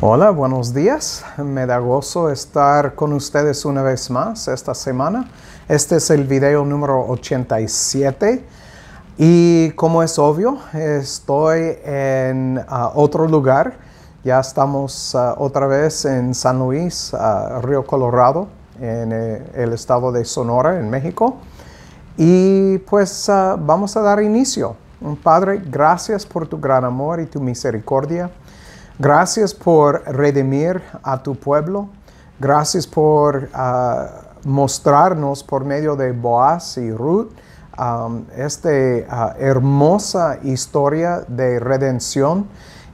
Hola, buenos días. Me da gozo estar con ustedes una vez más esta semana. Este es el video número 87 y como es obvio, estoy en otro lugar. Ya estamos otra vez en San Luis, Río Colorado, en el estado de Sonora, en México. Y pues vamos a dar inicio. Padre, gracias por tu gran amor y tu misericordia. Gracias por redimir a tu pueblo. Gracias por mostrarnos por medio de Boaz y Ruth esta hermosa historia de redención.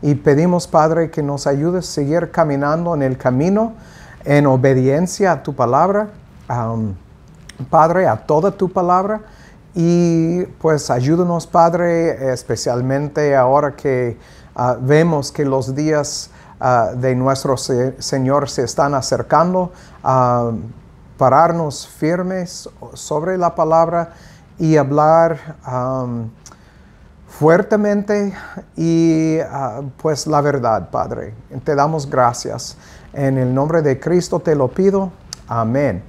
Y pedimos, Padre, que nos ayudes a seguir caminando en el camino en obediencia a tu palabra. Padre, a toda tu palabra. Y pues ayúdanos, Padre, especialmente ahora que vemos que los días de nuestro Señor se están acercando, pararnos firmes sobre la palabra y hablar fuertemente y pues la verdad, Padre. Te damos gracias. En el nombre de Cristo te lo pido. Amén.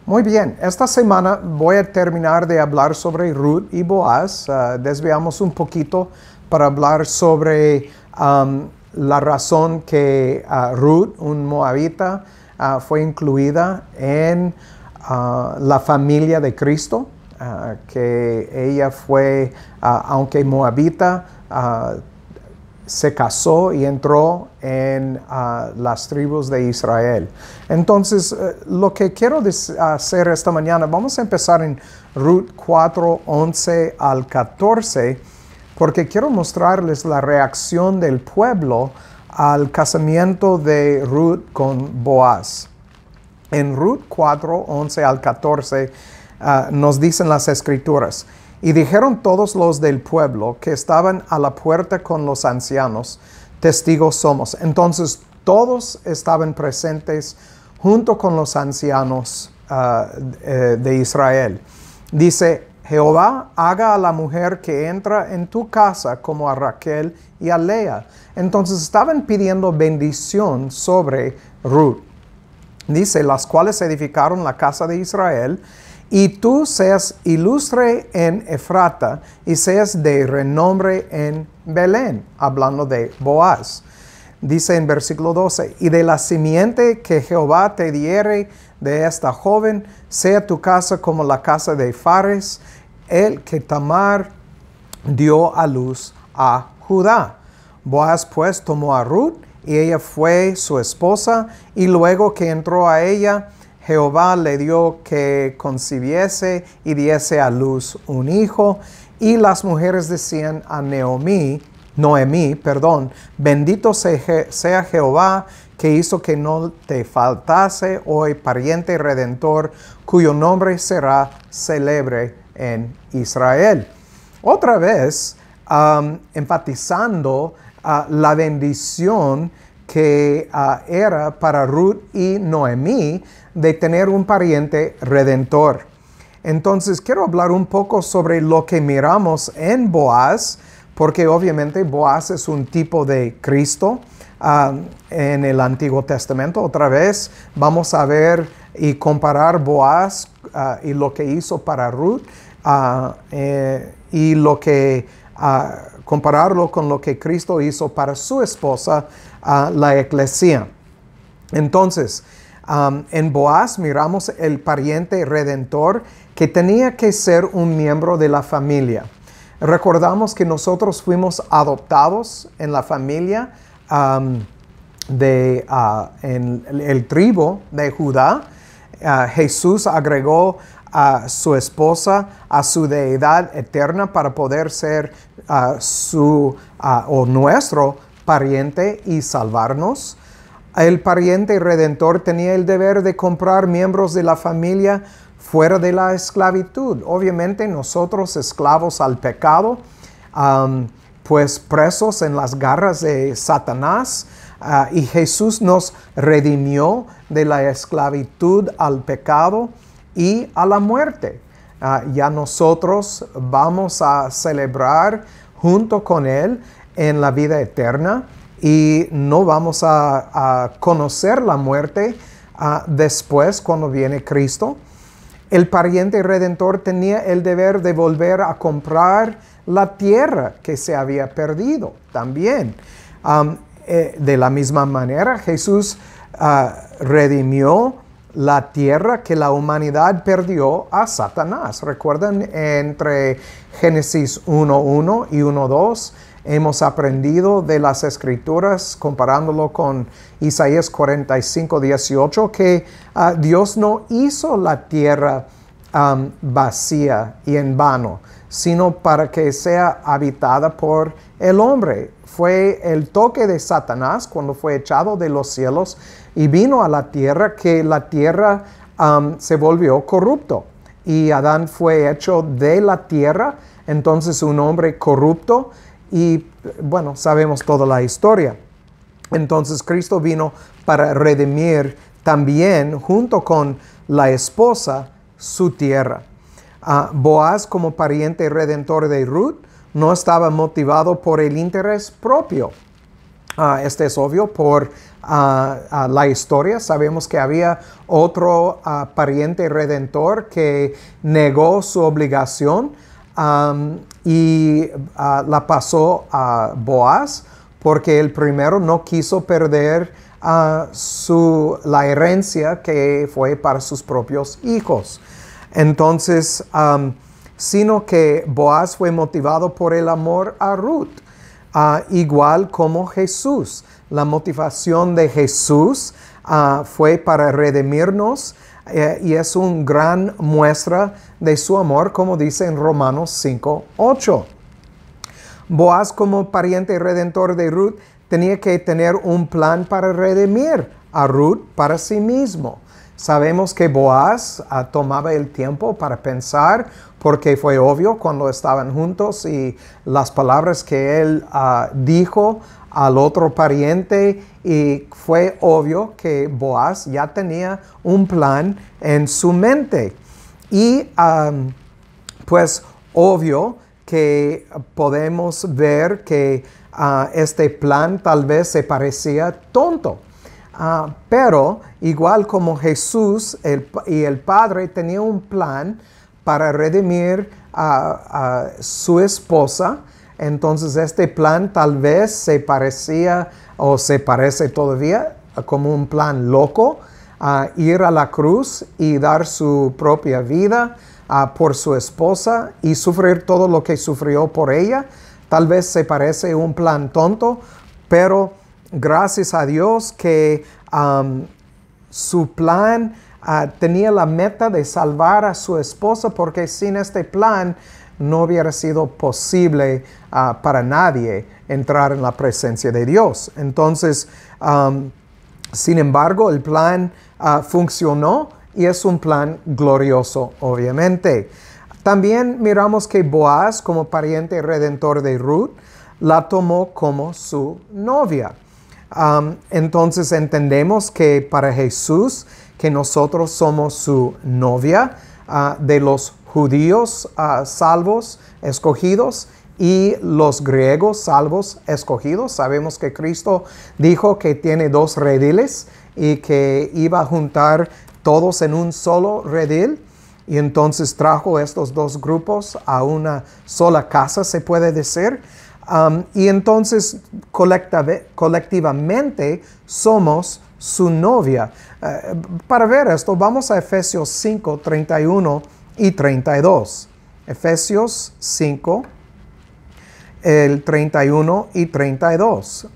Muy bien, esta semana voy a terminar de hablar sobre Ruth y Boaz. Desviamos un poquito para hablar sobre la razón que Ruth, un moabita, fue incluida en la familia de Cristo, que ella fue, aunque moabita, se casó y entró en las tribus de Israel. Entonces, lo que quiero hacer esta mañana, vamos a empezar en Ruth 4, 11 al 14, porque quiero mostrarles la reacción del pueblo al casamiento de Ruth con Boaz. En Ruth 4, 11 al 14, nos dicen las escrituras: y dijeron todos los del pueblo que estaban a la puerta con los ancianos, testigos somos. Entonces todos estaban presentes junto con los ancianos de Israel. Dice: Jehová haga a la mujer que entra en tu casa como a Raquel y a Lea. Entonces estaban pidiendo bendición sobre Ruth. Dice: las cuales edificaron la casa de Israel. Y tú seas ilustre en Efrata y seas de renombre en Belén, hablando de Boaz. Dice en versículo 12, y de la simiente que Jehová te diere de esta joven, sea tu casa como la casa de Fares, el que Tamar dio a luz a Judá. Boaz pues tomó a Ruth y ella fue su esposa, y luego que entró a ella, Jehová le dio que concibiese y diese a luz un hijo. Y las mujeres decían a Noemí, bendito sea Jehová, que hizo que no te faltase hoy pariente redentor, cuyo nombre será célebre en Israel. Otra vez, enfatizando la bendición que era para Ruth y Noemí de tener un pariente redentor. Entonces quiero hablar un poco sobre lo que miramos en Boaz, porque obviamente Boaz es un tipo de Cristo en el Antiguo Testamento. Otra vez vamos a ver y comparar Boaz y lo que hizo para Ruth y lo que compararlo con lo que Cristo hizo para su esposa, la Iglesia. Entonces, en Boaz miramos el pariente redentor que tenía que ser un miembro de la familia. Recordamos que nosotros fuimos adoptados en la familia en el tribu de Judá. Jesús agregó a su esposa a su deidad eterna para poder ser nuestro pariente y salvarnos. El pariente redentor tenía el deber de comprar miembros de la familia fuera de la esclavitud. Obviamente nosotros esclavos al pecado, pues presos en las garras de Satanás, y Jesús nos redimió de la esclavitud al pecado y a la muerte. Ya nosotros vamos a celebrar junto con Él en la vida eterna. y no vamos a conocer la muerte después cuando viene Cristo. El pariente redentor tenía el deber de volver a comprar la tierra que se había perdido también. De la misma manera, Jesús redimió la tierra que la humanidad perdió a Satanás. ¿Recuerdan? Entre Génesis 1:1 y 1:2 hemos aprendido de las Escrituras, comparándolo con Isaías 45:18, que Dios no hizo la tierra vacía y en vano, sino para que sea habitada por el hombre. Fue el toque de Satanás cuando fue echado de los cielos y vino a la tierra, que la tierra se volvió corrupto. Y Adán fue hecho de la tierra, entonces un hombre corrupto, y bueno, sabemos toda la historia. Entonces Cristo vino para redimir también, junto con la esposa, su tierra. Boaz, como pariente redentor de Ruth, no estaba motivado por el interés propio. Este es obvio por la historia. Sabemos que había otro pariente redentor que negó su obligación y la pasó a Boaz, porque el primero no quiso perder la herencia que fue para sus propios hijos. Entonces, sino que Boaz fue motivado por el amor a Ruth, igual como Jesús. La motivación de Jesús fue para redimirnos, y es una gran muestra de su amor, como dice en Romanos 5:8. Boaz, como pariente redentor de Ruth, tenía que tener un plan para redimir a Ruth para sí mismo. Sabemos que Boaz tomaba el tiempo para pensar, porque fue obvio cuando estaban juntos y las palabras que él dijo al otro pariente, y fue obvio que Boaz ya tenía un plan en su mente. Y pues obvio que podemos ver que este plan tal vez se parecía tonto. Pero igual como Jesús y el Padre tenían un plan para redimir a su esposa, entonces este plan tal vez se parecía o se parece todavía como un plan loco, ir a la cruz y dar su propia vida por su esposa y sufrir todo lo que sufrió por ella. Tal vez se parece un plan tonto, pero gracias a Dios que su plan tenía la meta de salvar a su esposa, porque sin este plan no hubiera sido posible para nadie entrar en la presencia de Dios. Entonces, sin embargo, el plan funcionó, y es un plan glorioso, obviamente. También miramos que Boaz, como pariente redentor de Ruth, la tomó como su novia. Entonces entendemos que para Jesús, que nosotros somos su novia, de los judíos salvos, escogidos, y los griegos salvos, escogidos. Sabemos que Cristo dijo que tiene 2 rediles y que iba a juntar todos en un solo redil, y entonces trajo estos 2 grupos a una sola casa, se puede decir. Y entonces colectivamente somos su novia. Para ver esto, vamos a Efesios 5, 31 y 32. Efesios 5, el 31 y 32.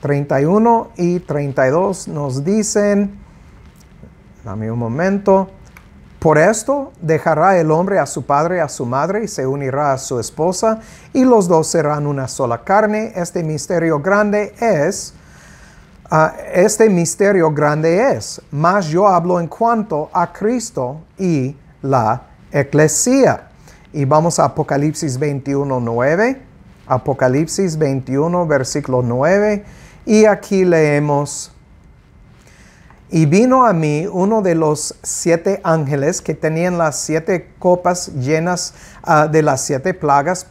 31 y 32 nos dicen, dame un momento. Por esto dejará el hombre a su padre y a su madre, y se unirá a su esposa, y los 2 serán una sola carne. Este misterio grande es, mas yo hablo en cuanto a Cristo y la Eclesia. Y vamos a Apocalipsis 21:9. Apocalipsis 21, versículo 9. Y aquí leemos: Y vino a mí uno de los 7 ángeles que tenían las 7 copas llenas de las 7 plagas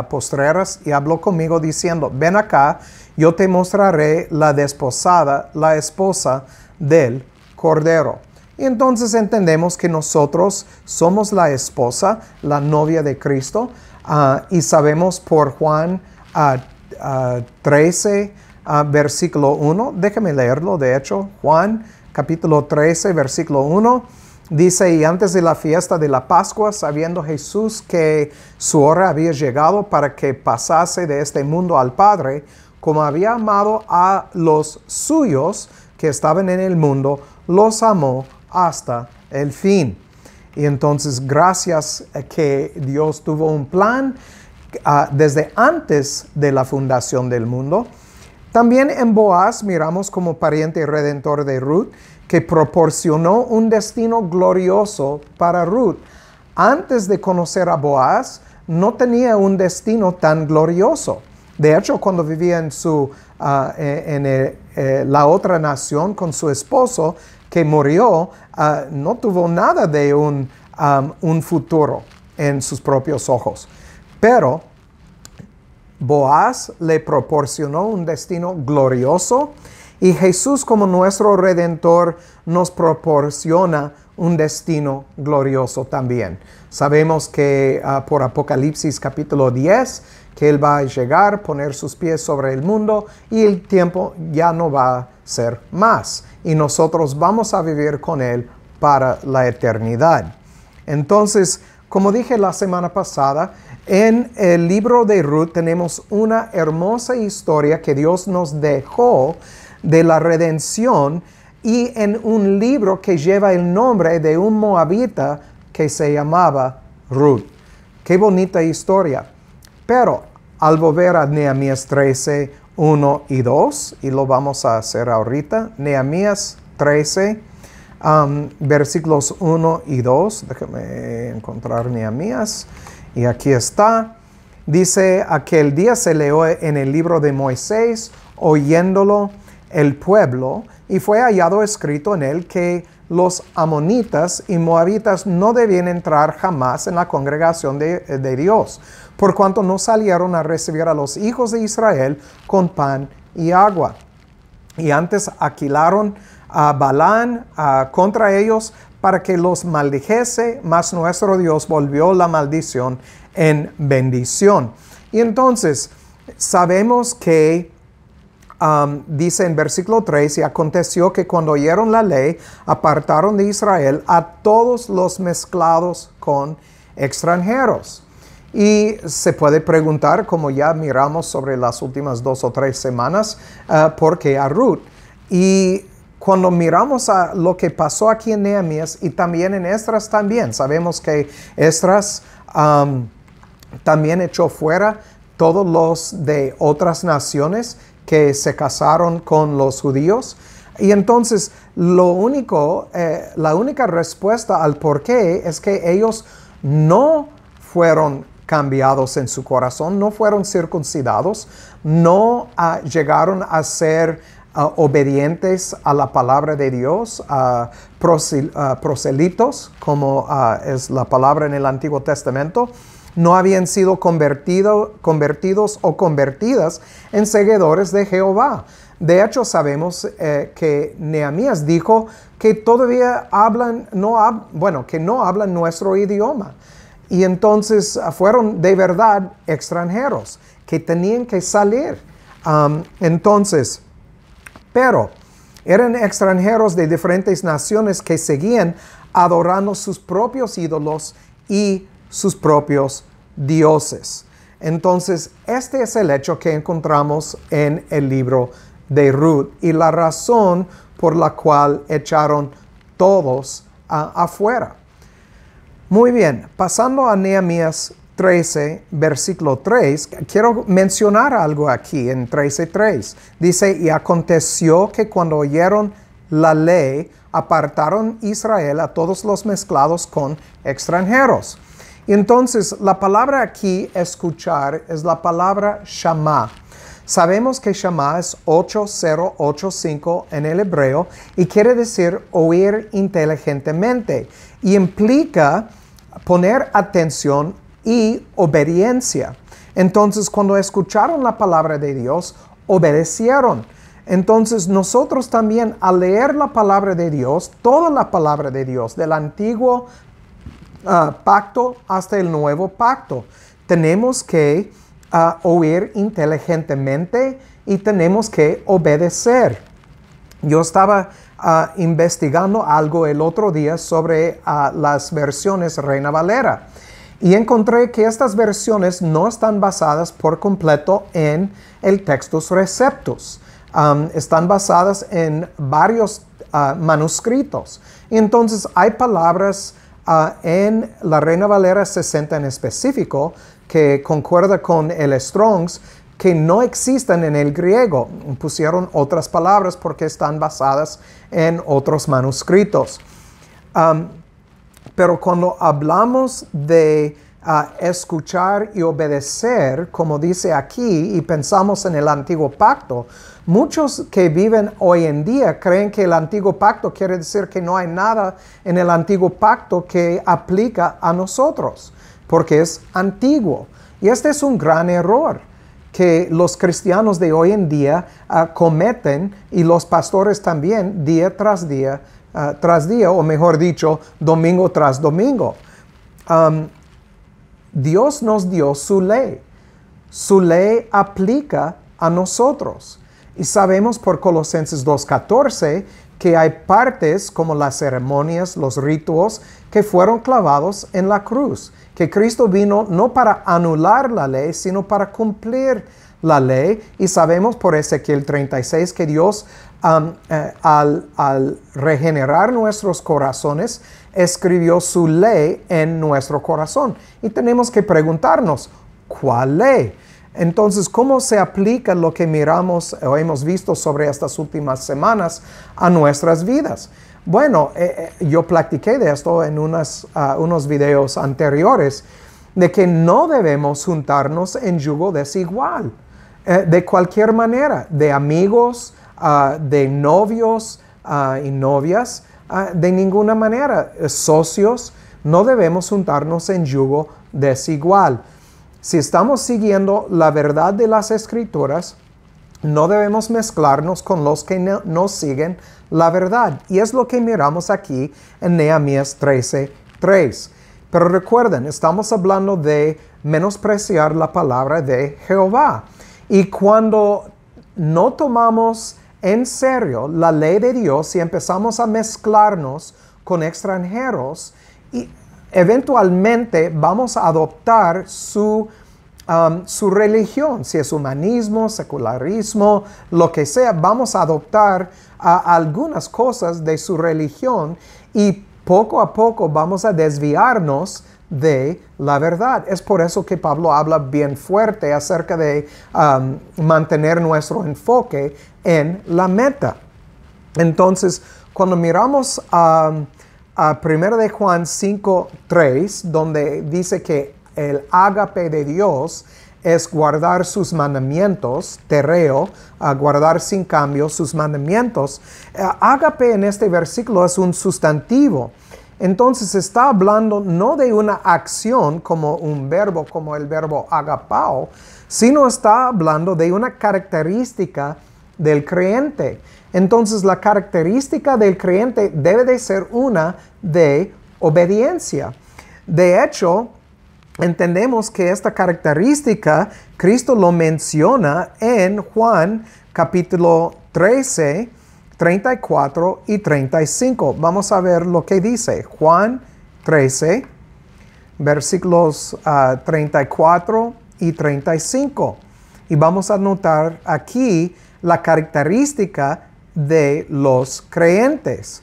postreras, y habló conmigo diciendo, ven acá, yo te mostraré la desposada, la esposa del Cordero. Y entonces entendemos que nosotros somos la esposa, la novia de Cristo, y sabemos por Juan 13, versículo 1, déjame leerlo, de hecho, Juan capítulo 13, versículo 1, dice, y antes de la fiesta de la Pascua, sabiendo Jesús que su hora había llegado para que pasase de este mundo al Padre, como había amado a los suyos que estaban en el mundo, los amó hasta el fin. Y entonces, gracias a que Dios tuvo un plan desde antes de la fundación del mundo. También en Boaz miramos como pariente y redentor de Ruth, que proporcionó un destino glorioso para Ruth. Antes de conocer a Boaz, no tenía un destino tan glorioso. De hecho, cuando vivía en la otra nación con su esposo, que murió, no tuvo nada de un futuro en sus propios ojos. Pero Boaz le proporcionó un destino glorioso, y Jesús, como nuestro Redentor, nos proporciona un destino glorioso también. Sabemos que por Apocalipsis capítulo 10, que Él va a llegar, poner sus pies sobre el mundo, y el tiempo ya no va a ser más. Y nosotros vamos a vivir con Él para la eternidad. Entonces, como dije la semana pasada, en el libro de Ruth tenemos una hermosa historia que Dios nos dejó de la redención, y en un libro que lleva el nombre de un moabita que se llamaba Ruth. Qué bonita historia. Pero al volver a Nehemías 13, 1 y 2, y lo vamos a hacer ahorita, Nehemías 13, versículos 1 y 2, déjame encontrar Nehemías, y aquí está. Dice, aquel día se leyó en el libro de Moisés, oyéndolo el pueblo, y fue hallado escrito en él que los amonitas y moabitas no debían entrar jamás en la congregación de Dios, por cuanto no salieron a recibir a los hijos de Israel con pan y agua. Y antes alquilaron a Balaam contra ellos para que los maldijese, mas nuestro Dios volvió la maldición en bendición. Y entonces sabemos que dice en versículo 3, y aconteció que cuando oyeron la ley, apartaron de Israel a todos los mezclados con extranjeros. Y se puede preguntar, como ya miramos sobre las últimas 2 o 3 semanas, ¿por qué a Ruth? Y cuando miramos a lo que pasó aquí en Nehemías y también en Esdras también, sabemos que Esdras también echó fuera todos los de otras naciones que se casaron con los judíos. Y entonces la única respuesta al por qué es que ellos no fueron cambiados en su corazón, no fueron circuncidados, no llegaron a ser obedientes a la palabra de Dios, proselitos, como es la palabra en el Antiguo Testamento. No habían sido convertidos o convertidas en seguidores de Jehová. De hecho, sabemos que Nehemías dijo que todavía que no hablan nuestro idioma. Y entonces fueron de verdad extranjeros que tenían que salir. Pero eran extranjeros de diferentes naciones que seguían adorando sus propios ídolos y sus propios dioses. Entonces, este es el hecho que encontramos en el libro de Ruth y la razón por la cual echaron todos afuera. Muy bien, pasando a Nehemías 13, versículo 3, quiero mencionar algo aquí en 13:3. Dice, y aconteció que cuando oyeron la ley, apartaron Israel a todos los mezclados con extranjeros. Y entonces la palabra aquí, escuchar, es la palabra shamá. Sabemos que Shema es 8085 en el hebreo y quiere decir oír inteligentemente y implica poner atención y obediencia. Entonces, cuando escucharon la palabra de Dios, obedecieron. Entonces, nosotros también, al leer la palabra de Dios, toda la palabra de Dios, del antiguo pacto hasta el nuevo pacto, tenemos que oír inteligentemente y tenemos que obedecer. Yo estaba investigando algo el otro día sobre las versiones Reina Valera y encontré que estas versiones no están basadas por completo en el Textus Receptus. Están basadas en varios manuscritos. Y entonces hay palabras en la Reina Valera 60 en específico que concuerda con el Strong's que no existen en el griego. Pusieron otras palabras porque están basadas en otros manuscritos. Pero cuando hablamos de escuchar y obedecer, como dice aquí, y pensamos en el antiguo pacto, muchos que viven hoy en día creen que el antiguo pacto quiere decir que no hay nada en el antiguo pacto que aplica a nosotros, porque es antiguo. Y este es un gran error que los cristianos de hoy en día cometen, y los pastores también, día tras día, o mejor dicho, domingo tras domingo. Dios nos dio su ley. Su ley aplica a nosotros. Y sabemos por Colosenses 2:14 que hay partes como las ceremonias, los ritos que fueron clavados en la cruz. Que Cristo vino no para anular la ley, sino para cumplir la ley. Y sabemos por Ezequiel 36 que Dios, al regenerar nuestros corazones, escribió su ley en nuestro corazón. Y tenemos que preguntarnos, ¿cuál ley? Entonces, ¿cómo se aplica lo que miramos o hemos visto sobre estas últimas semanas a nuestras vidas? Bueno, yo platiqué de esto en unos videos anteriores, de que no debemos juntarnos en yugo desigual, de cualquier manera, de amigos, de novios y novias, de ninguna manera, socios, no debemos juntarnos en yugo desigual. Si estamos siguiendo la verdad de las Escrituras, no debemos mezclarnos con los que no siguen la verdad. Y es lo que miramos aquí en Nehemías 13:3. Pero recuerden, estamos hablando de menospreciar la palabra de Jehová. Y cuando no tomamos en serio la ley de Dios y empezamos a mezclarnos con extranjeros, y eventualmente vamos a adoptar su religión, si es humanismo, secularismo, lo que sea, vamos a adoptar algunas cosas de su religión y poco a poco vamos a desviarnos de la verdad. Es por eso que Pablo habla bien fuerte acerca de mantener nuestro enfoque en la meta. Entonces, cuando miramos a 1 de Juan 5:3, donde dice que el ágape de Dios es guardar sus mandamientos, tereo, guardar sin cambio sus mandamientos. Ágape en este versículo es un sustantivo. Entonces está hablando no de una acción como un verbo, como el verbo agapao, sino está hablando de una característica del creyente. Entonces la característica del creyente debe de ser una de obediencia. De hecho, entendemos que esta característica Cristo lo menciona en Juan capítulo 13, 34 y 35. Vamos a ver lo que dice. Juan 13, versículos 34 y 35. Y vamos a notar aquí la característica de los creyentes.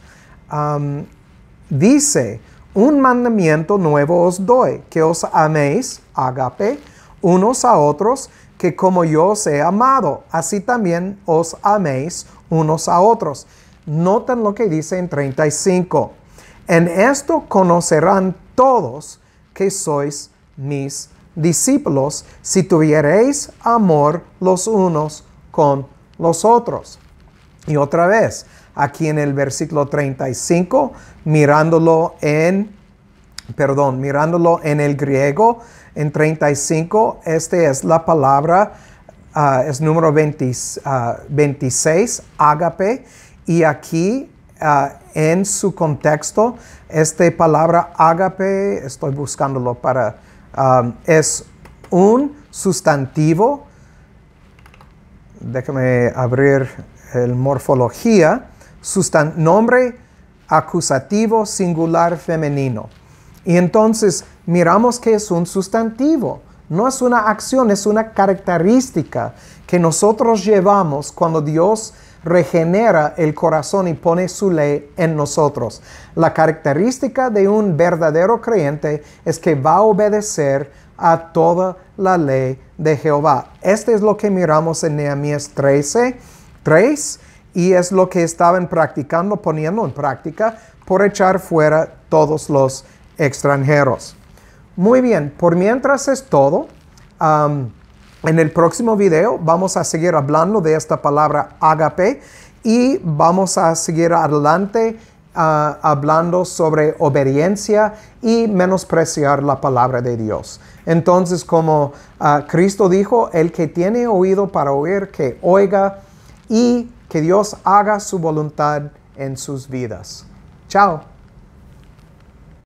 Dice, un mandamiento nuevo os doy, que os améis, ágape, unos a otros, que como yo os he amado, así también os améis unos a otros. Noten lo que dice en 35. En esto conocerán todos que sois mis discípulos si tuviereis amor los unos con los otros. Y otra vez, aquí en el versículo 35, mirándolo en el griego, en 35, es la palabra, es número 26, ágape, y aquí en su contexto, esta palabra ágape, estoy buscándolo es un sustantivo. Déjame abrir el morfología. Nombre acusativo singular femenino. Y entonces miramos que es un sustantivo. No es una acción, es una característica que nosotros llevamos cuando Dios regenera el corazón y pone su ley en nosotros. La característica de un verdadero creyente es que va a obedecer a toda la ley de Jehová. Este es lo que miramos en Nehemías 13:3 y es lo que estaban practicando, poniendo en práctica por echar fuera todos los extranjeros. Muy bien, por mientras es todo. En el próximo video vamos a seguir hablando de esta palabra ágape y vamos a seguir adelante hablando sobre obediencia y menospreciar la palabra de Dios. Entonces, como Cristo dijo, el que tiene oído para oír, que oiga, y que Dios haga su voluntad en sus vidas. Chao.